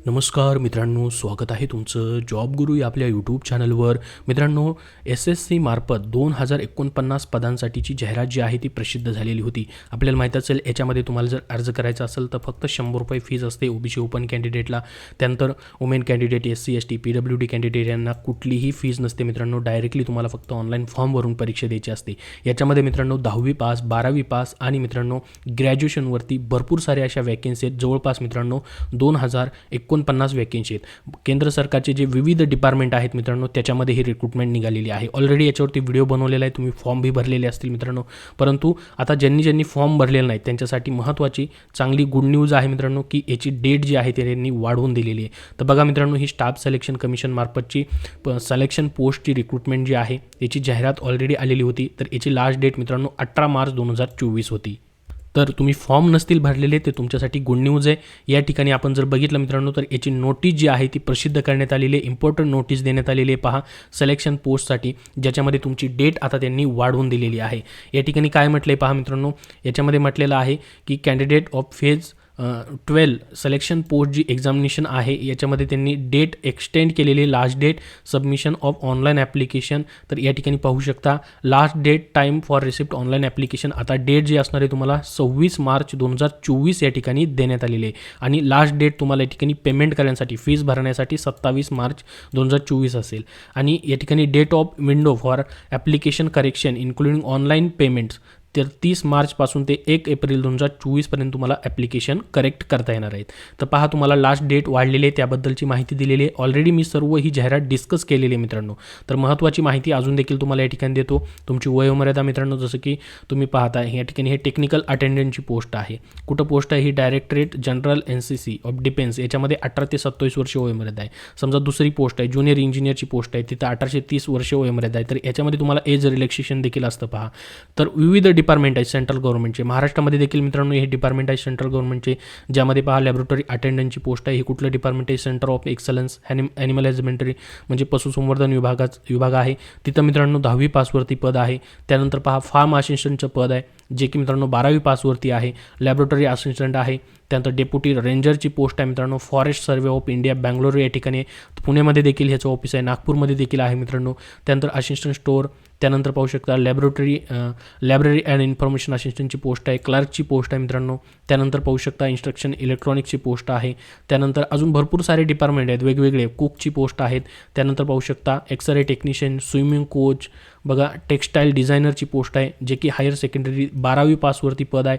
नमस्कार मित्रांनो, स्वागत आहे तुमचं जॉब गुरु या आपल्या यूट्यूब चॅनलवर. मित्रांनो, SSC मार्फत 2049 पदांसाठीची जाहिरात जी आहे ती प्रसिद्ध झालेली होती. आपल्याला माहीत असेल याच्यामध्ये तुम्हाला जर अर्ज करायचा असेल तर फक्त 100 रुपये फीज असते OBC ओपन कॅन्डिडेटला. त्यानंतर women candidate, SC ST PWD candidate यांना कुठलीही फीज नसते मित्रांनो. डायरेक्टली तुम्हाला फक्त ऑनलाईन फॉर्म भरून परीक्षा द्यायची असते. याच्यामध्ये मित्रांनो 10वी पास, 12वी पास आणि मित्रांनो ग्रॅज्युएशनवरती भरपूर साऱ्या अशा वॅकेन्सी आहेत. जवळपास मित्रांनो 2049 वॅकेन्सी आहेत. केंद्र सरकारचे जे विविध डिपार्टमेंट आहेत मित्रांनो त्याच्यामध्ये ही रिक्रुटमेंट निघालेली आहे. ऑलरेडी याच्यावरती व्हिडिओ बनवलेला आहे, तुम्ही फॉर्म भी भरलेले असतील मित्रांनो. परंतु आता ज्यांनी फॉर्म भरलेले नाहीत त्यांच्यासाठी महत्त्वाची चांगली गुड न्यूज आहे मित्रांनो की याची डेट जी आहे त्यांनी वाढवून दिलेली आहे. तर बघा मित्रांनो, ही स्टाफ सिलेक्शन कमिशन मार्फतची सिलेक्शन पोस्टची रिक्रुटमेंट जी आहे याची जाहिरात ऑलरेडी आलेली होती. तर याची लास्ट डेट मित्रांनो 18 मार्च 2024 होती. तर तुम्ही फॉर्म नसतील भरलेले ते तुमच्यासाठी गुड न्यूज आहे. या ठिकाणी आपण जर बघितलं मित्रांनो तर याची नोटीस जी आहे ती प्रसिद्ध करण्यात आलेली आहे. इम्पॉर्टंट नोटीस देण्यात आलेली आहे पहा सिलेक्शन पोस्टसाठी, ज्याच्यामध्ये तुमची डेट आता त्यांनी वाढवून दिलेली आहे. या ठिकाणी काय म्हटलं आहे पहा मित्रांनो, याच्यामध्ये म्हटलेलं आहे की candidate of phase 12 selection post जी एक्झामिनेशन आहे याच्यामध्ये त्यांनी डेट एक्सटेंड केलेली, last date submission of online application. तर या ठिकाणी पाहू शकता last date time for receipt online application. आता डेट जी असणार आहे तुम्हाला 26 मार्च 2024 या ठिकाणी देण्यात आलेली आहे. आणि लास्ट डेट तुम्हाला या ठिकाणी पेमेंट करण्यासाठी, फीस भरण्यासाठी 27 मार्च 2024 असेल. आणि या ठिकाणी date of window for application correction including online payments तर 30 मार्चपासून ते 1 एप्रिल 2024पर्यंत तुम्हाला ॲप्लिकेशन करेक्ट करता येणार आहेत. तर पहा तुम्हाला लास्ट डेट वाढलेली आहे, त्याबद्दलची माहिती दिलेली आहे. ऑलरेडी मी सर्व ही जाहिरात डिस्कस केलेली आहे मित्रांनो. तर महत्त्वाची माहिती अजून देखील तुम्हाला या ठिकाणी देतो. तुमची वयोमर्यादा मित्रांनो, जसं की तुम्ही पाहता या ठिकाणी हे टेक्निकल अटेंडंटची पोस्ट आहे. कुठं पोस्ट आहे ही? Directorate general NCC of defence, याच्यामध्ये 18 ते 27 वर्ष वयोमर्यादा आहे. समजा दुसरी पोस्ट आहे ज्युनियर इंजिनियरची पोस्ट आहे, तिथं 1830 वर्ष वयोमर्यादा आहे. तर याच्यामध्ये तुम्हाला एज रिलॅक्सेशन देखील असतं पहा. तर विविध डिपार्टमेंट आहे सेंट्रल गव्हर्नमेंटचे. महाराष्ट्रामध्ये देखील मित्रांनो हे डिपार्टमेंट आहे सेंट्रल गव्हर्नमेंटचे, ज्यामध्ये पहा लॅबोरेटरी अटेंडंटची पोस्ट आहे. हे कुठलं डिपार्टमेंट आहे? Centre of excellence animal husbandry म्हणजे पशुसंवर्धन विभाग आहे. तिथं मित्रांनो 10वी पासवरती पद आहे. त्यानंतर पहा फार्म असिस्टंटचं पद आहे जे की मित्रांनो 12वी पासवरती आहे. लॅबोरेटरी असिस्टंट आहे. त्यानंतर डेप्युटी रेंजरची पोस्ट आहे मित्रांनो. Forest survey of India Bangalore या ठिकाणी, पुण्यामध्ये देखील ह्याचं ऑफिस आहे, नागपूरमध्ये देखील आहे मित्रांनो. त्यानंतर असिस्टंट स्टोअर, त्यानंतर पाहू शकता लायब्ररी अँड इन्फॉर्मेशन असिस्टंटची पोस्ट आहे. क्लर्कची पोस्ट आहे मित्रांनो. त्यानंतर पाहू शकता इन्स्ट्रक्शन इलेक्ट्रॉनिक्सची पोस्ट आहे. त्यानंतर अजून भरपूर सारे डिपार्टमेंट आहेत वेगवेगळे. कुकची पोस्ट आहेत. त्यानंतर पाहू शकता एक्सरे टेक्निशियन, स्विमिंग कोच, बघा टेक्स्टाईल डिझायनरची पोस्ट आहे जे की हायर सेकंडरी 12वी पासवरती पद आहे.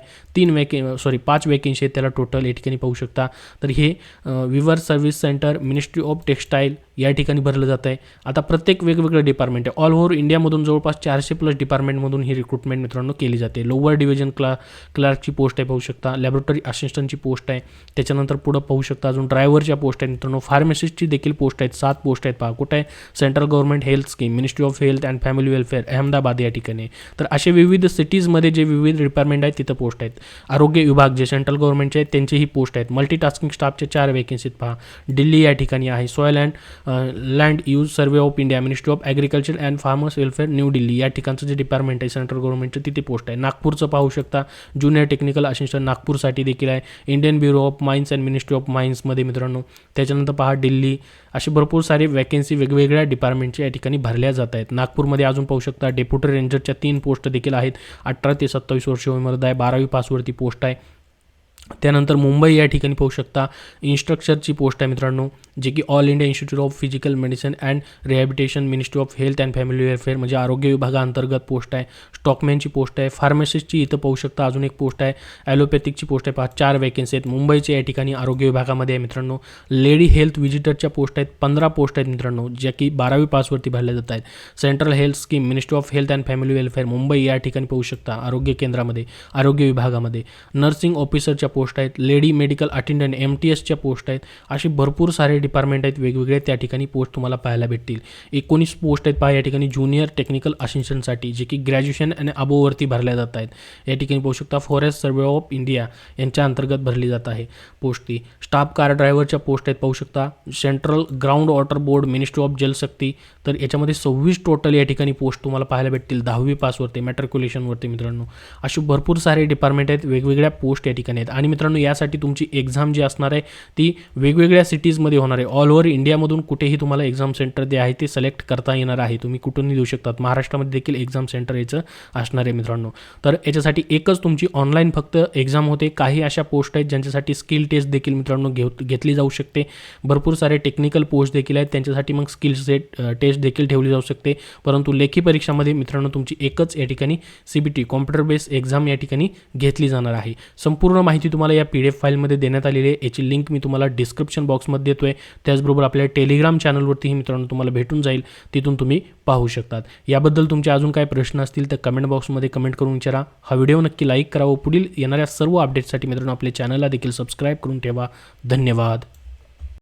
5 वॅकेन्सी आहेत त्याला टोटल या ठिकाणी पाहू शकता. तर हे weaver service centre, ministry of textile या ठिकाणी भरलं जातं आहे. आता प्रत्येक वेगवेगळं डिपार्टमेंट आहे. ऑल ओव्हर इंडियामधून जवळपास 400+ डिपार्टमेंटमधून ही रिक्रुटमेंट मित्रांनो केली जाते. लोअर डिव्हिजन क्लार्कची पोस्ट आहे पाहू शकता. लॅबोरेटरी असिस्टंटची पोस्ट आहे. त्याच्यानंतर पुढं पाहू शकता अजून ड्रायव्हरच्या पोस्ट आहेत मित्रांनो. फार्मासिस्टची देखील पोस्ट आहेत, 7 पोस्ट आहेत पहा. कुठं आहे? Central government health scheme, ministry of health and family welfare, Ahmedabad या ठिकाणी. तर असे विविध सिटीजमध्ये जे विविध डिपार्टमेंट आहेत तिथं पोस्ट आहेत. आरोग्य विभाग जे सेंट्रल गव्हर्नमेंटचे आहेत त्यांचीही पोस्ट आहेत. मल्टीटास्किंग स्टाफचे 4 वॅकेन्सीत पहा. दिल्ली या ठिकाणी आहे. Soil and land use survey of India, ministry of agriculture and farmers welfare, new Delhi या ठिकाणचं जे डिपार्टमेंट आहे सेंट्रल गव्हर्नमेंटचं तिथे पोस्ट आहे. नागपूरचं पाहू शकता ज्युनियर टेक्निकल असिस्टंट नागपूरसाठी देखील आहे. Indian bureau of mines and ministry of माइन्समध्ये मित्रांनो. त्याच्यानंतर पहा दिल्ली. असे भरपूर सारे वॅकेन्सी वेगवेगळ्या डिपार्टमेंटच्या या ठिकाणी भरल्या जात आहेत. नागपूरमध्ये अजून पाहू शकता डेप्युटी रेंजरच्या 3 पोस्ट देखील आहेत. 18 ते 27 वर्ष वयोमर्यादा आहे. 12वी पासवरती पोस्ट आहे. त्यानंतर मुंबई या ठिकाणी पाहू शकता इन्स्ट्रक्चरची पोस्ट आहे मित्रांनो, जे की all India institute of physical medicine and rehabilitation, ministry of health and family welfare म्हणजे आरोग्य विभागाअंतर्गत पोस्ट आहे. स्टॉकमॅनची पोस्ट आहे. फार्मासिस्टची इथं पाहू शकता अजून एक पोस्ट आहे. ॲलोपॅथिकची पोस्ट आहे पहा. 4 वॅकेन्सी आहेत. मुंबईच्या या ठिकाणी आरोग्य विभागामध्ये आहे मित्रांनो. लेडी हेल्थ व्हिजिटरच्या पोस्ट आहेत. 15 पोस्ट आहेत मित्रांनो, ज्या की 12वी पासवरती भरल्या जात आहेत. Central health scheme, ministry of health and family welfare, Mumbai या ठिकाणी पाहू शकता आरोग्य केंद्रामध्ये, आरोग्य विभागामध्ये. नर्सिंग ऑफिसरच्या पोस्ट आहेत. लेडी मेडिकल अटेंडंट MTSच्या पोस्ट आहेत. असे भरपूर सारे डिपार्टमेंट आहेत वेगवेगळे, त्या ठिकाणी पोस्ट तुम्हाला पाहायला भेटतील. 19 पोस्ट आहेत पहा या ठिकाणी ज्युनियर टेक्निकल असिस्टंटसाठी, जे की ग्रॅज्युएशन आणि अबोवरती भरल्या जात आहेत. या ठिकाणी पाहू शकता फॉरेस्ट सर्वे ऑफ इंडिया यांच्या अंतर्गत भरली जात आहे पोस्ट ती. स्टाफ कार ड्रायव्हरच्या पोस्ट आहेत पाहू शकता. Central ground water board, ministry of Jal Shakti. तर याच्यामध्ये 26 टोटल या ठिकाणी पोस्ट तुम्हाला पाहायला भेटतील 10वी पासवरती मॅट्रिक्युलेशनवरती मित्रांनो. असे भरपूर सारे डिपार्टमेंट आहेत, वेगवेगळ्या पोस्ट या ठिकाणी आहेत. आणि आणि मित्रांनो यासाठी तुमची एक्झाम जी असणार आहे ती वेगवेगळ्या सिटीजमध्ये होणार आहे. ऑल ओव्हर इंडियामधून कुठेही तुम्हाला एक्झाम सेंटर जे आहे ते सिलेक्ट करता येणार आहे. तुम्ही कुठूनही देऊ शकतात. महाराष्ट्रामध्ये देखील एक्झाम सेंटर याचं असणार आहे मित्रांनो. तर याच्यासाठी एकच तुमची ऑनलाईन फक्त एक्झाम होते. काही अशा पोस्ट आहेत ज्यांच्यासाठी स्किल टेस्ट देखील मित्रांनो घेतली जाऊ शकते. भरपूर सारे टेक्निकल पोस्ट देखील आहेत त्यांच्यासाठी मग स्किल सेट टेस्ट देखील ठेवली जाऊ शकते. परंतु लेखी परीक्षामध्ये मित्रांनो तुमची एकच या ठिकाणी CBT कॉम्प्युटर बेस्ड एक्झाम या ठिकाणी घेतली जाणार आहे. संपूर्ण माहिती तुम्हाला या PDF फाईलमध्ये देण्यात आलेली आहे. याची लिंक मी तुम्हाला डिस्क्रिप्शन बॉक्समध्ये देतोय. त्याचबरोबर आपल्या टेलिग्राम चॅनलवरतीही मित्रांनो तुम्हाला भेटून जाईल. तिथून तुम्ही पाहू शकतात. याबद्दल तुमचे अजून काय प्रश्न असतील तर कमेंट बॉक्समध्ये कमेंट करून विचारा. हा व्हिडिओ नक्की लाईक करा व पुढील येणाऱ्या सर्व अपडेट्ससाठी मित्रांनो आपल्या चॅनलला देखील सबस्क्राईब करून ठेवा. धन्यवाद.